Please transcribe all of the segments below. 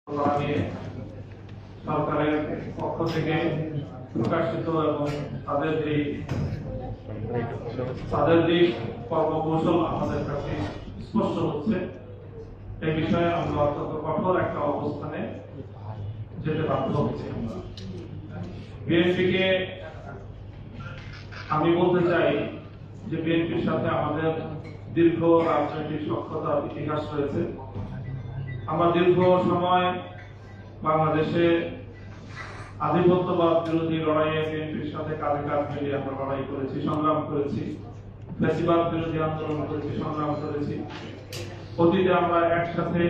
নিয়ে সরকারের পক্ষ থেকে প্রকাশিত এবং তাদের যে কর্মকৌশল আমাদের কাছে স্পষ্ট হচ্ছে, এই বিষয়ে আমরা অত্যন্ত কঠোর একটা অবস্থানে যেতে বাধ্য হচ্ছি। বিএনপিকে আমি বলতে চাই যে বিএনপির সাথে আমাদের দীর্ঘ রাজনৈতিক সখ্যতার ইতিহাস রয়েছে। আমরা দীর্ঘ সময় বাংলাদেশে আধিপত্যবাদ বিরোধী লড়াইয়ে বিএনপির সাথে কাঁধে কাঁধ মিলিয়ে আমরা লড়াই করেছি, সংগ্রাম করেছি, ফ্যাসিবাদ বিরোধী আন্দোলন করেছি, সংগ্রাম করেছি। অতীতে আমরা একসাথে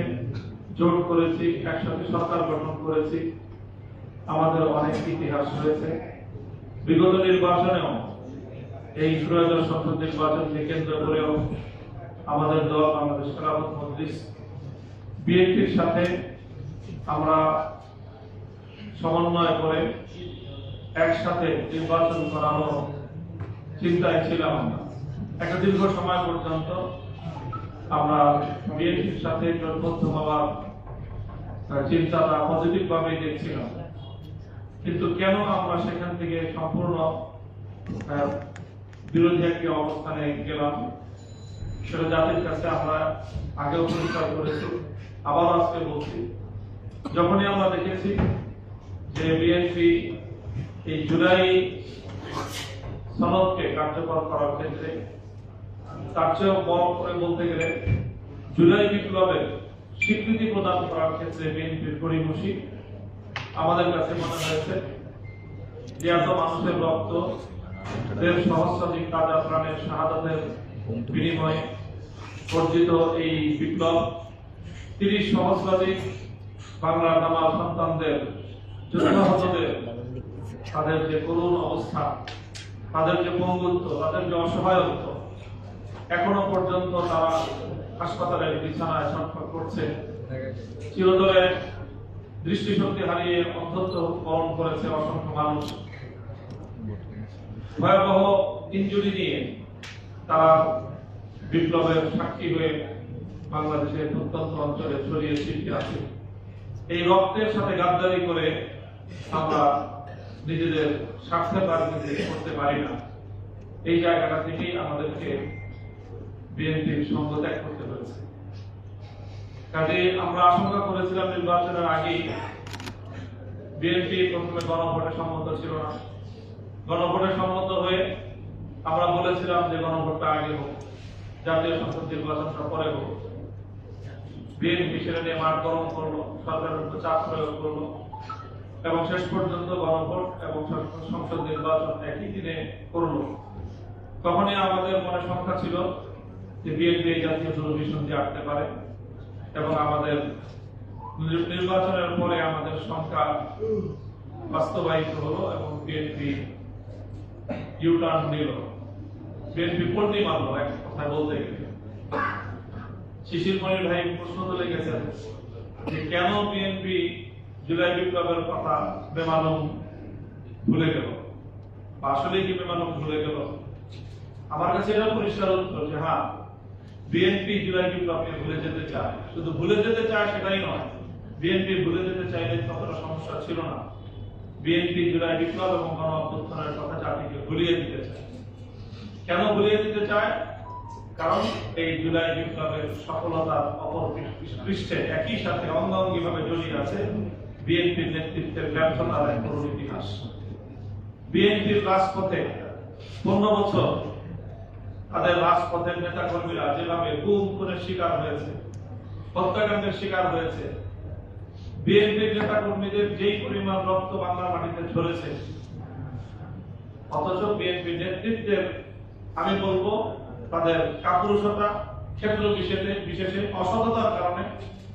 জোট করেছি, একসাথে সরকার গঠন করেছি। আমাদের অনেক ইতিহাস রয়েছে। বিগত নির্বাচনেও এই ত্রয়োদশ সংসদ নির্বাচনকে কেন্দ্র করেও আমাদের দল বাংলাদেশ খেলাফত মজলিস বিএনপির সাথে আমরা সমন্বয় করে একসাথে নির্বাচন করানোর চিন্তায় ছিলাম। একটা দীর্ঘ সময় পর্যন্ত আমরা বিএনপির সাথে জোটবদ্ধ হওয়ার চিন্তাটা পজিটিভ ভাবে দেখছিলাম, কিন্তু কেন আমরা সেখান থেকে সম্পূর্ণ বিরোধী একটি অবস্থানে গেলাম সেটা জাতির কাছে আমরা আগেও পরিষ্কার করেছি, আবার আজকে বলছি। যখনই আমরা দেখেছি যে বিএনপি এই জুলাই সনদকে কার্যকর করার ক্ষেত্রে, তার চেয়েও বড় করে বলতে গেলে জুলাই বিপ্লবের স্বীকৃতি প্রদান করার ক্ষেত্রে বিএনপির গড়িমসি, আমাদের কাছে মনে হয়েছে যে এত মানুষের রক্ত, দেড় সহস্রাধিক তাজা প্রাণের শাহাদাতের বিনিময়ে অর্জিত এই বিপ্লব, ৩০ সহস্রাধিক বাংলার নামাল সন্তানদের, যোদ্ধাহতদের তাদের যে করুণ অবস্থা, তাদের যে পঙ্গুত্ব, তাদের যে অসহায়ত্ব, এখনো পর্যন্ত তারা হাসপাতালের বিছানায় ছটফট করছে। চিরতরে দৃষ্টিশক্তি হারিয়ে অন্ধত্ব বরণ করেছে অসংখ্য মানুষ। ভয়াবহ ইনজুরি নিয়ে তারা বিপ্লবের সাক্ষী হয়ে বাংলাদেশের প্রত্যন্ত অঞ্চলে ছড়িয়ে ছিটিয়ে আছে। এই রক্তের সাথে গাদ্দারি করে আমরা নিজেদের স্বার্থের রাজনীতি করতে পারি না। এই জায়গাটা থেকেই আমাদেরকে বিএনপির সঙ্গ ত্যাগ করতে হয়েছে। কাজে আমরা আশঙ্কা করেছিলাম নির্বাচনের আগেই বিএনপি প্রথমে গণভোটে সম্মত ছিল না। গণভোটে সম্মত হয়ে আমরা বলেছিলাম যে গণভোটটা আগে হোক, জাতীয় সংসদ নির্বাচনটা পরে হোক। বিএনপি সেটা নিয়ে মাঠ গরম করলো, সরকারের উপর চাপ প্রয়োগ করলো এবং শেষ পর্যন্ত গণভোট এবং সংসদ নির্বাচন একই দিনে করলো। তখনই আমাদের মনে সংখ্যা ছিল যে বিএনপি এই জাতীয় দুর্বিসন্ধি আটতে পারে এবং আমাদের নির্বাচনের পরে আমাদের সংখ্যা বাস্তবায়িত হলো এবং বিএনপি ইউটার্ন নিল, বিএনপি পল্টি মারলো। এক কথায় বলতে গেলে শিশির মনির ভাই প্রশ্ন তুলে গেছেন যে কেন বিএনপি জুলাই বিপ্লবের কথা বেমালুম ভুলে গেল, আসলে কি বেমালুম ভুলে গেল? আমার কাছে এটা পরিষ্কার উত্তর যে হ্যাঁ, বিএনপি জুলাই বিপ্লবকে ভুলে যেতে চায়। শুধু ভুলে যেতে চায় সেটাই নয়, বিএনপি ভুলে যেতে চাইলে ততটা সমস্যা ছিল না। বিএনপি জুলাই বিপ্লব এবং গণ অভ্যুত্থানের কথা জাতিকে ভুলিয়ে দিতে চায়। কেন ভুলিয়ে দিতে চায়? কারণ এই জুলাই বিপ্লবের সফলতার অপর পৃষ্ঠে একই সাথে অঙ্গাঙ্গী ভাবে জড়িয়ে আছে বিএনপির নেতৃত্বের ব্যর্থতার এক করুণ ইতিহাস। বিএনপির রাজপথে 15 বছর তাদের রাজপথের নেতা কর্মীরা যেভাবে গুম খুনের শিকার হয়েছে, হত্যাকাণ্ডের শিকার হয়েছে, বিএনপির নেতা কর্মীদের যেই পরিমাণ রক্ত বাংলার মাটিতে ঝরেছে, অথচ বিএনপির নেতৃত্বের আমি বলবো তাদের কাপুরুষতা, ক্ষেত্র বিশেষে অসততার কারণে,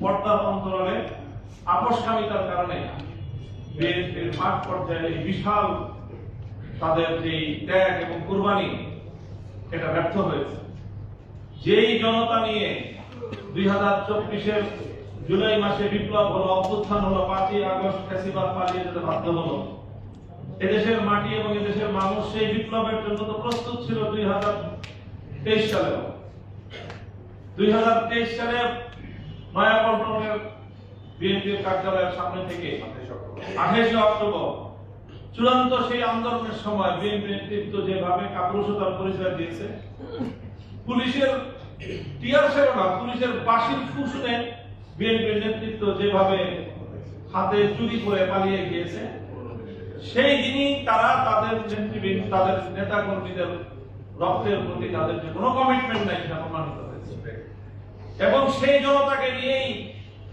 পর্দার অন্তরালে আপোষকামিতার কারণে বিএনপির মাঠ পর্যায়ে বিশাল তাদের যে ত্যাগ এবং কুরবানি, এটা ব্যর্থ হয়েছে। যেই জনতা নিয়ে 2024-এর জুলাই মাসে বিপ্লব হলো, অভ্যুত্থান হলো, 5ই আগস্ট ফ্যাসিবাদ পালিয়ে যেতে বাধ্য হলো, এদেশের মাটি এবং এদেশের মানুষ সেই বিপ্লবের জন্য তো প্রস্তুত ছিল 2023 সালেও। 2023 সালে নয়াপল্টনের বিএনপির কার্যালয়ের সামনে থেকে 28 অক্টোবর চূড়ান্ত সেই আন্দোলনের সময় বিএনপি নেতৃত্ব যেভাবে কাপুরুষতার পরিচয় দিয়েছে, পুলিশের টিয়ার শেল না, পুলিশের বাঁশির ফু শুনে বিএনপির নেতৃত্ব যেভাবে হাতে চুরি করে পালিয়ে গিয়েছে, সেই দিনই তারা তাদের নেতৃবৃন্দ, তাদের নেতা কর্মীদের রক্তের প্রতি তাদের যে কোনো কমিটমেন্ট নাই সেটা প্রমাণিত হয়েছে। এবং সেই জনতাকে নিয়েই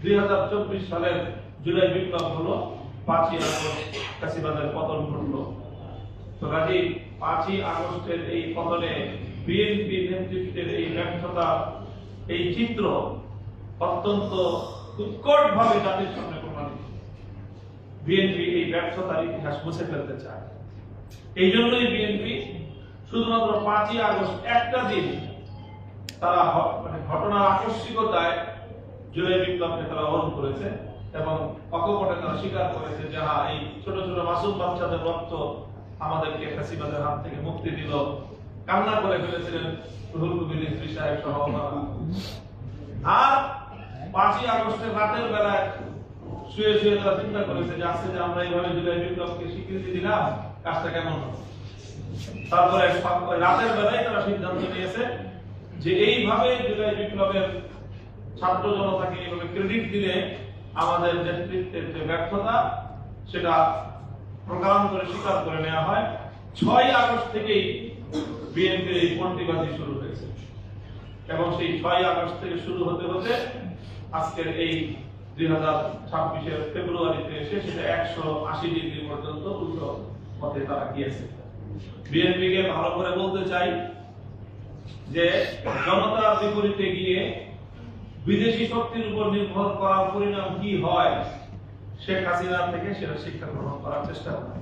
2024 সালের জুলাই বিপ্লব হলো, 5ই আগস্ট ফ্যাসিবাদের পতন ঘটলো। তো কাজেই 5ই আগস্টের এই পতনে বিএনপি নেতৃত্বের এই ব্যর্থতা, এই চিত্র অত্যন্ত উৎকটভাবে জাতির সামনে প্রমাণিত। বিএনপি এই ব্যর্থতার ইতিহাস মুছে ফেলতে চায়। এই জন্যই বিএনপি শুধুমাত্র 5ই আগস্ট একটা দিন তারা ঘটনার আকস্মিকতায় জুলাই বিপ্লবকে তারা অর্জন করেছে এবং অকপটে তারা স্বীকার করেছে যে হ্যাঁ, এই ছোট ছোট মাসুম বাচ্চাদের রক্ত আমাদেরকে ফ্যাসিবাদের হাত থেকে মুক্তি দিল। কান্না করে ফেলেছিলেন রুহুল কবির রিজভী সাহেব সহ। আর 5ই আগস্টের রাতের বেলায় শুয়ে শুয়ে তারা চিন্তা করেছে যে আজকে যে আমরা এইভাবে জুলাই বিপ্লবকে স্বীকৃতি দিলাম, কাজটা কেমন হবে। তারপরে রাতের বেলায় তারা সিদ্ধান্ত নিয়েছে যে এইভাবে জুলাই বিপ্লবের ছাত্র জনতাকে এইভাবে ক্রেডিট দিলে আমাদের নেতৃত্বের যে ব্যর্থতা সেটা প্রকাশ করে স্বীকার করে নেওয়া হয়। 6ই আগস্ট থেকেই বিএনপির এই পন্থীবাদী শুরু হয়েছে এবং সেই 6ই আগস্ট থেকে শুরু হতে হতে আজকের এই 2026-এর ফেব্রুয়ারিতে এসে সেটা 180 ডিগ্রি পর্যন্ত উল্টো পথে তারা গিয়েছে। বিএনপিকে ভালো করে বলতে চাই যে জনতার বিপরীতে গিয়ে বিদেশি শক্তির উপর নির্ভর করার পরিণাম কি হয়, শেখ হাসিনা থেকে সেটা শিক্ষা গ্রহণ করার চেষ্টা করা।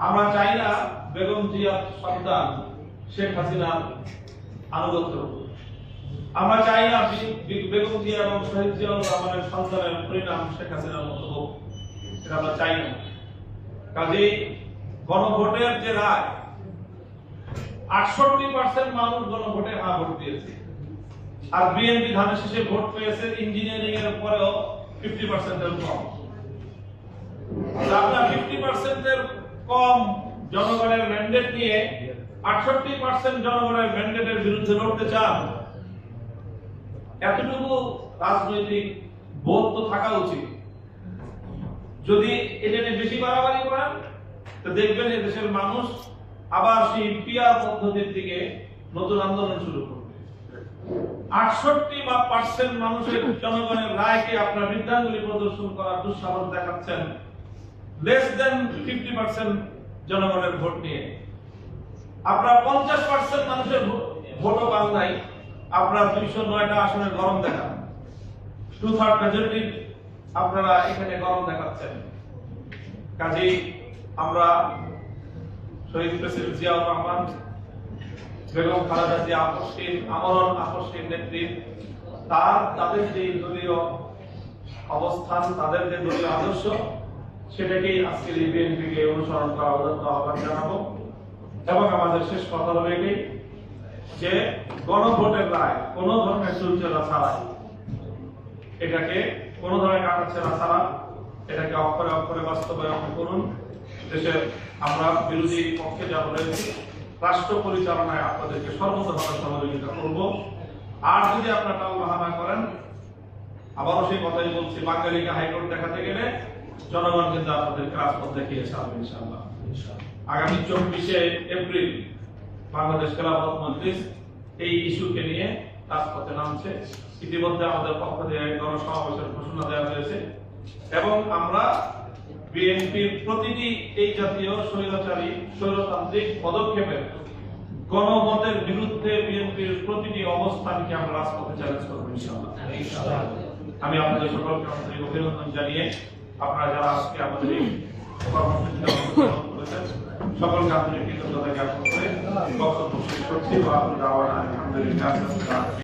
আমরা চাই না বেগম জিয়ার সন্তান শেখ হাসিনার আনুগত্য। আমরা চাই না বেগম জিয়া এবং শহীদ জিয়াউর রহমানের সন্তানের পরিণাম শেখ হাসিনার মতো হোক, এটা আমরা চাই না। কাজেই গণভোটের যে রায়, 68% মানুষ গণভোটে হ্যাঁ ভোট দিয়েছে। আর বিএনপি ধানের শেষে ভোট পেয়েছে ইঞ্জিনিয়ারিং এর পরেও 50% এর কম। আপনারা 50% এর কম জনগণের ম্যান্ডেট নিয়ে 68% জনগণের ম্যান্ডেটের বিরুদ্ধে লড়তে চান, এতটুকু রাজনৈতিক বোধ তো থাকা উচিত। যদি এটা নিয়ে বেশি বাড়াবাড়ি করেন তো দেখবেন এই দেশের মানুষ আবার সেই পিয়ার পদ্ধতির দিকে নতুন আন্দোলন শুরু করবে। 68% মানুষের জনগণের রায়কে আপনার বিদ্যাঙ্গুলি প্রদর্শন করার দুঃসাহস দেখাচ্ছেন লেস দেন 50% জনগণের ভোট নিয়ে। আপনার 50% মানুষের ভোটও পান নাই, আপনারা 209টা আসনের গরম দেখান, 2/3 মেজরিটি আপনারা এখানে গরম দেখাচ্ছেন। কাজেই আমরা শহীদ প্রেসিডেন্ট জিয়াউর রহমান, বেগম খালেদা জিয়া আমরণ আপসহীন নেতৃত্ব, তাদের যে দলীয় অবস্থান, তাদের যে দলীয় আদর্শ, সেটাকেই আজকের এই বিএনপিকে অনুসরণ করা আহ্বান জানাবো। এবং আমাদের শেষ কথা হলো এটাই যে গণভোটের রায় কোন ধরনের চুলচেরা ছাড়াই, এটাকে কোন ধরনের কাটাছেড়া ছাড়া এটাকে অক্ষরে অক্ষরে বাস্তবায়ন করুন। দেশের আমরা বিরোধী পক্ষে যা বলেছি, রাষ্ট্র পরিচালনায় আপনাদেরকে সর্বতভাবে সহযোগিতা করব। আর যদি আপনারা টাল বাহানা করেন, আবারও সেই কথাই বলছি, বাঙালিকে হাইকোর্ট দেখাতে গেলে জনগণ কিন্তু আপনাদেরকে রাজপথ দেখিয়ে ছাড়বে ইনশাআল্লাহ। আগামী 24শে এপ্রিল বাংলাদেশ খেলাফত মজলিস এই ইস্যুকে নিয়ে রাজপথে নামছে। ইতিমধ্যে আমাদের পক্ষ থেকে গণসমাবেশের ঘোষণা দেওয়া হয়েছে এবং আমরা বিএনপির প্রতিটি এই জাতীয় স্বৈরাচারী স্বৈরতান্ত্রিক পদক্ষেপের গণমতের বিরুদ্ধে বিএনপির প্রতিটি অবস্থানকে আমরা রাজপথে চ্যালেঞ্জ করবো ইনশাআল্লাহ। আমি আপনাদের সকলকে আন্তরিক অভিনন্দন জানিয়ে আপনারা যারা আজকে আমাদের এই কর্মসূচিতে অংশগ্রহণ করেছেন সকলকে আন্তরিক কৃতজ্ঞতা জ্ঞাপন করে বক্তব্য শেষ করছি। আলহামদুলিল্লাহ।